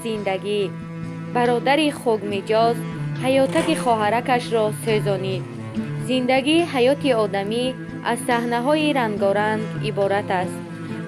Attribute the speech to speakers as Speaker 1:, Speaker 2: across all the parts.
Speaker 1: زندگی. برادری خوگمیجاز حیاتک خواهرکش را سوزانید. زندگی حیات آدمی از صحنه‌های رنگارنگ عبارت است،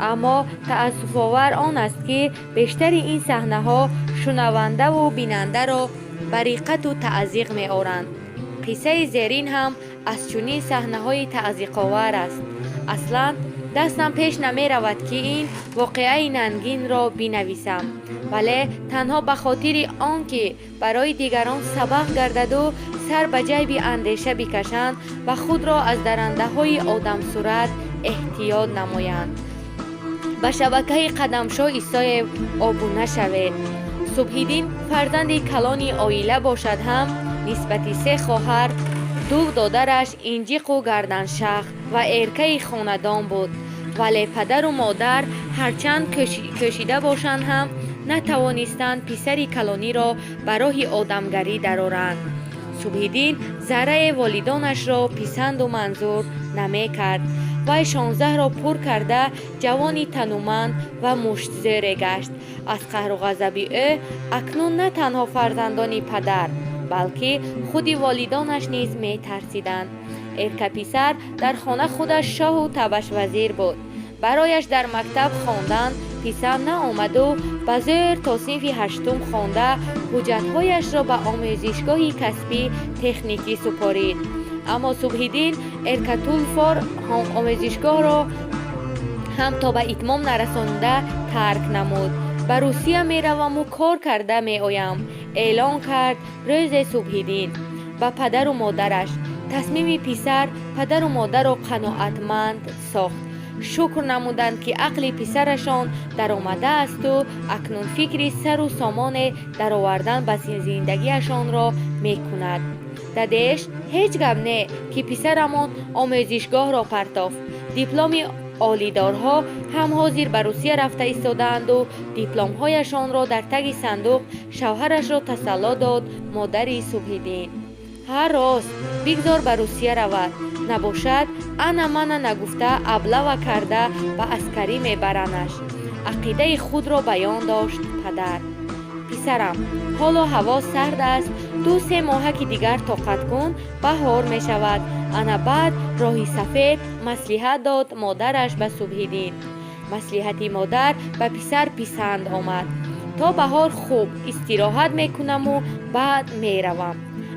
Speaker 1: اما تأسف‌آور آن است که بیشتر این صحنه‌ها شنونده و بیننده را به ریقت و تعذیق می‌آورند. قصه زیرین هم از چنین صحنه‌های تعذیق‌آور است. اصلاً دستم پیش نمی رود که این واقعه ننگین را بنویسم، ولی تنها به خاطر آنکه برای دیگران سبق گردد و سر به جیب اندیشه بکشند و خود را از درنده های آدم صورت احتیاط نمایند. به شبکه قدمشو ایستای آبونه شوید. صبحیدین فرزند کلان عائله باشد هم نسبت 3 خواهر، 2 دادرش انجیق و گردنشخ و ارکه خاندان بود، ولی پدر و مادر هرچند کشیده باشند هم نتوانستند پسر کلانی را به راه آدمگری درآورند. صبحیدین ذره والدانش را پسند و منظور نمی کرد. وی 16 را پر کرده جوانی تنومند و مشت‌زیر گشت. از قهر و غضب او اکنون نه تنها فرزندان پدر بلکه خود والدانش نیز می ترسیدند. ارکه پسر در خانه خودش شاه و تبش وزیر بود. برایش در مکتب خواندن پسند نآمد و به زور تا صنف 8 خوانده حجت‌هایش را به آموزشگاه کسبی تکنیکی سپارید. اما صبحیدین ارکتولفار آموزشگاه را هم تا به اتمام نرسانده ترک نمود. به روسیه می روم و کار کرده می آیم اعلان کرد روز صبحیدین به پدر و مادرش. تصمیم پسر پدر و مادر را قناعتمند ساخت. شکر نمودند که عقل پسرشان در آمده است و اکنون فکر سر و سامان در آوردن به زندگیشان را می کند. دادش هیچ گپ نه که پسرمان آموزشگاه را پرتافت. دیپلم عالیدارها هم حاضر به روسیه رفته ایستادند و دیپلم‌هایشان را در تگ صندوق شوهرش را تسلی داد مادر صبحیدین. هر راست بگذار به روسیه رود، نباشد انا من نگفته ابله کرده به عسکری میبرنش. عقیده خود را بیان داشت پدر. پسرم حالا هوا سرد است، 2-3 ماه که دیگر طاقت کن، بهار می شود. انا بعد راهی سفید مصلحت داد مادرش به صبحیدین. مصلحت مادر به پسر پسند آمد. تا بهار خوب استراحت میکنم و بعد میروم.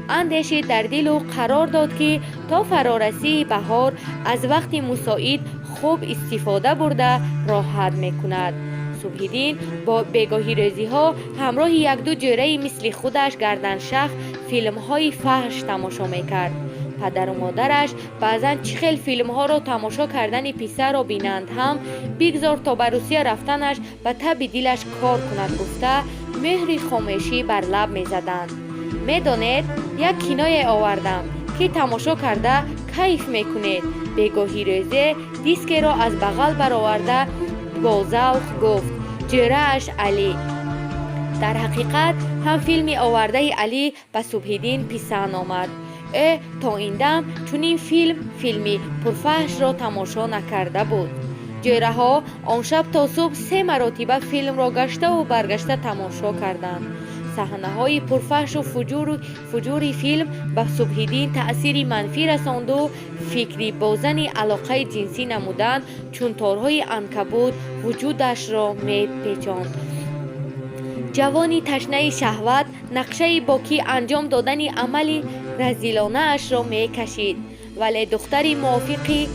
Speaker 1: اندیشه در دل او قرار داد که تا فرارسی بهار از وقت مساعد خوب استفاده برده راحت میکند. صبحیدین با بگاهی رازی ها همراه 1-2 جوره مثل خودش گردنشخ فیلم های فحش تماشا میکرد. پدر و مادرش بعضا چه خیل فیلم ها را تماشا کردن پسر را بینند هم بگذار تا به روسیه رفتنش به طب دلش کار کند گفته مهر خاموشی بر لب میزدند. میدانید یک کنایه آوردم که تماشا کرده کیف میکنید. بگاهی رازی دیسک را از بغل برآورده با ذوق گفت جرهش علی. در حقیقت هم فیلم آورده علی به صبحیدین پسند آمد. تا این دم چنین فیلمی پرفحش را تماشا نکرده بود. جیره ها آن شب تا صبح 3 مرتبه فیلم را گشته و برگشته تماشا کردند. صحنه های پرفحش و فجور فیلم به صبحیدین تأثیر منفی رساند و فکری بازن علاقه جنسی نمودن چون تارهای عنکبوت وجودش را می پیچاند. جوانی تشنه شهوت نقشه باکی انجام دادن عملی رذیلانه اش را می کشید، ولی دختری موافقی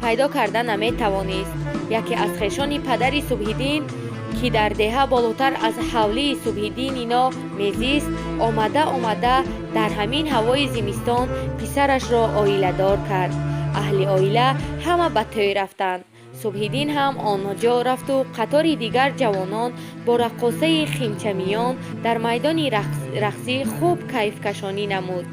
Speaker 1: پیدا کرده نمی توانست. یکی از خویشان پدر صبحیدین که در دهه بالاتر از حولی صبحیدین اینا میزیست آمده در همین هوای زمستان پسرش را عائله دار کرد. اهل عائله همه به توی رفتند. صبحیدین هم آنجا رفت و قطار دیگر جوانان با رقاصه خیمچمیان در میدان رقصی خوب کیف کشانی نمود.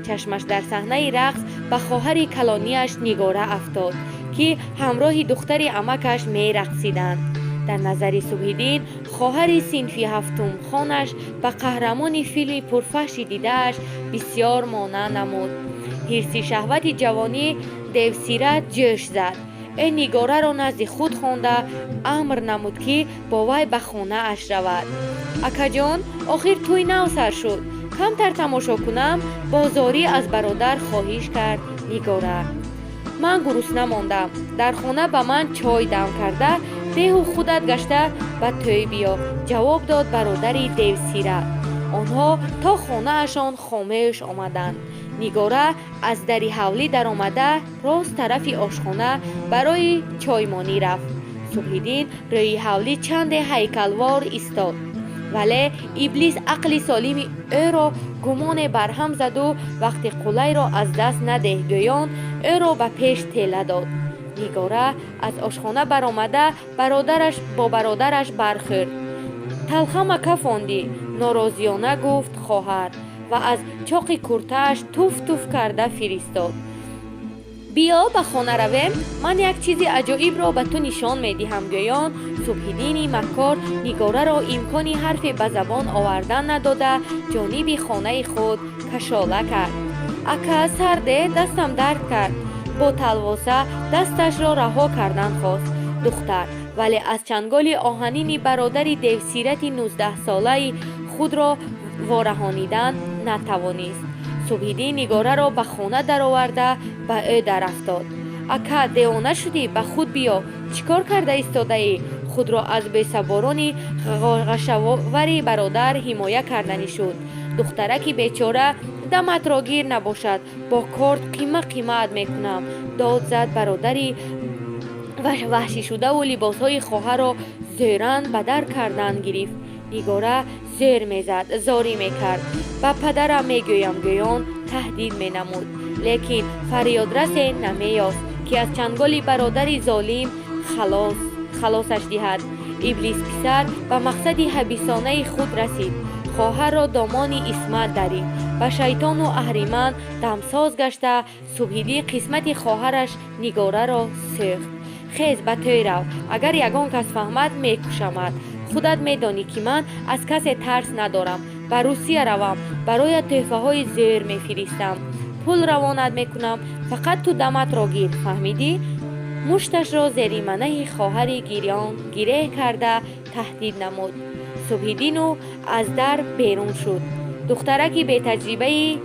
Speaker 1: چشمش در صحنه رقص به خواهر کلانیش نگاره افتاد که همراه دختر عمکش می رقصیدند. در نظر صبحیدین خواهر صنف 7 خانش به قهرمان فیلم پرفحش دیده‌اش بسیار مانع نمود. حرص شهوت جوانی دیوسیرت جوش زد. نیگاره را نزد خود خوانده امر نمود که با وی به خانه اش رود. اکا جان، آخر توی نو سر شد، کمتر تماشا کنم؟ بازاری از برادر خواهش کرد نیگاره. من گرسنه ماندم، در خانه به من چای دم کرده دیو خودت گشته به توی بیا، جواب داد برادری دیوسیره. آنها تا خانه اشان خاموش آمدند. نیگاره از دری حولی در آمده راست طرف آشخانه برای چایمانی رفت. صبحدین روی حولی چند هیکلوار ایستاد، ولی ابلیس عقل سالم او را گمان برهم زد و وقتی قله را از دست نده گویان او را به پیش تله داد. نیگاره از آشخانه برآمده با برادرش برخورد. تلخه مکه فاندی، ناراضیانه گفت خواهر و از چاق کرته‌اش توف توف کرده فرستاد. بیا به خانه رویم، من یک چیز عجایب را به تو نشان میدهم گویان صبحدین مکار نیگاره را امکانی حرفی به زبان آوردن نداده جانب خانه خود کشاله کرد. اکا سرده دستم درد کرد. با تلواسه دستش را رها کردن خواست دختر، ولی از چنگال آهنین برادر دیوسیرت 19 ساله خود را وارهانیدن نتوانست. صبحدین نیگاره را به خانه در آورده به او در افتاد. اکا دیوانه شدی؟ به خود بیا، چیکار کرده ایستاده ای؟ خود را از بی‌صبرانی غشاوری برادر حمایه کردنی شد. دخترکی بیچاره دمت را گیر نباشد، با کارت قیمت میکنم، داد زد. برادری وحشی شده و لباسهای خواهر را زیرن به در کردن گرفت. نیگاره زیر میزد، زاری میکرد، با پدرم میگویم گویان تهدید مینمود، لیکن فریادرس نمیافت که از چنگال برادری ظالم خلاصش دهد. ابلیس پسر به مقصد حبیسانه خود رسید، خواهر را دامان اسمت درید، به شیطان و اهریمن دمساز گشته صبحدین قسمت خواهرش نیگاره را سوخت. خیز به توی رو، اگر یگان کس فهمد میکشمد. خودت میدانی که من از کسی ترس ندارم. به روسیه روم، برای تحفه های زیر میفرستم، پول روانت میکنم، فقط تو دمت را گیر، فهمیدی؟ مشتش را زیر منه خواهر گریان گیره کرده تهدید نمود. صبحدین از در بیرون شد. دخترکی به تجربه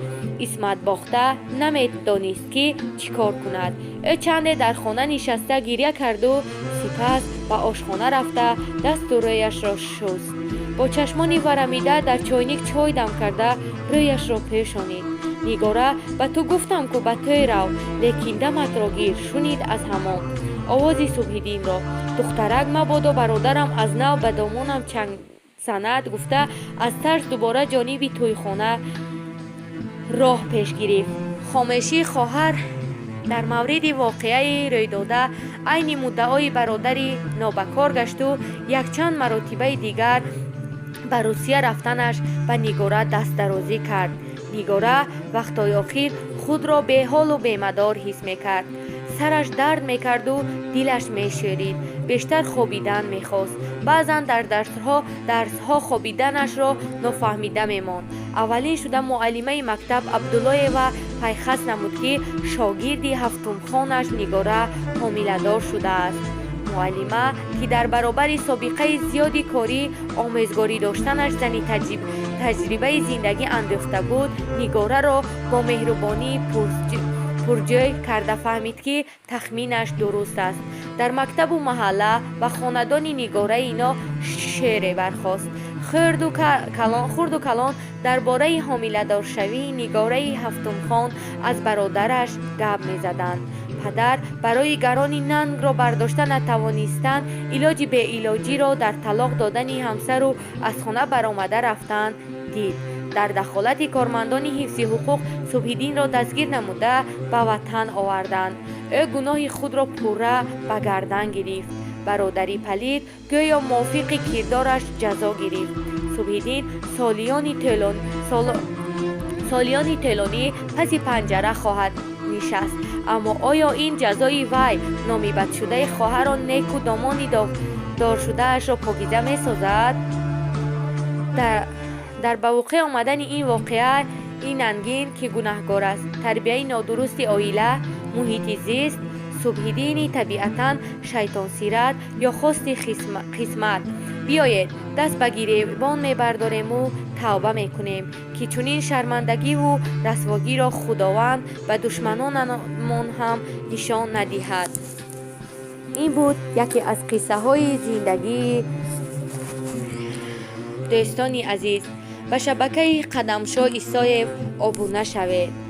Speaker 1: اسمت باخته نمیدانست که چیکار کند. او چند در خانه نشسته گریه کرد و سپس به آشخانه رفته دست و رویش را شست. با چشمان ورمیده در چاینک چای دم کرده رویش را پیشانید. نیگاره به تو گفتم که به توی رو، لیکن دمت را گیر، شنید از همان آواز صبحدین را. دخترک مبادا برادرم از نو به دامانم چنگ سند گفته از ترس دوباره جانب توی خانه راه پیش گرفت. خاموشی خواهر در مورد واقعه روی داده عین مدعای برادری نابکار گشت و یک چند مرتبه دیگر به روسیه رفتنش به نیگاره دست درازی کرد. نیگاره وقتای آخر خود را به حال و به مدار حس میکرد. سرش درد میکرد و دلش میشورید. بیشتر خوابیدن میخواست. بعضا در درسها خوابیدنش را نفهمیده میماند. اولین شده معلمه مکتب عبدالله و پیخست نمود که شاگردی هفتم خانش نیگاره حامله‌دار شده است. معلمه که در برابر سابقه زیادی کاری آموزگاری داشتنش زنی تجربه زندگی انداخته بود، نیگاره را با مهربانی پرجوی کرده فهمید که تخمینش درست است. در مکتب و محله و خاندان نیگاره اینا شعر برخاست. خرد و کلان درباره حامله دار شوی نیگاره هفتم خان از برادرش گپ می زدند. پدر برای گرانی ننگ را برداشته نتوانستند، علاج به علاجی را در طلاق دادن همسر و از خانه برآمده رفتن دید. در دخالت کارمندان حفظ حقوق صبحدین را دستگیر نموده به وطن آوردند. او گناه خود را پوره به گردن گرفت. برادری پلید گویا موافق کردارش جزا گرفت. صبحدین سالیانی طولانی پس پنجره خواهد نشست. اما آیا این جزای وی نامی بد شده خواهر را نیک و دامانی دار شده اش را پاکیزه می سازد؟ در به وقوع آمدن این واقعه این انگین که گناهگار است. تربیت نادرست عائله، محیط زیست، صبحیدین طبیعتاً شیطان سیرت یا خواست قسمت. بیایید دست به گریبان میبرداریم و توبه میکنیم که چنین شرمندگی و رسواگی را خداوند به دشمنانمان هم نشان ندهد. این بود یکی از قصه های زندگی دوستان عزیز. به شبکه قدمشو ایسای ابونه شوید.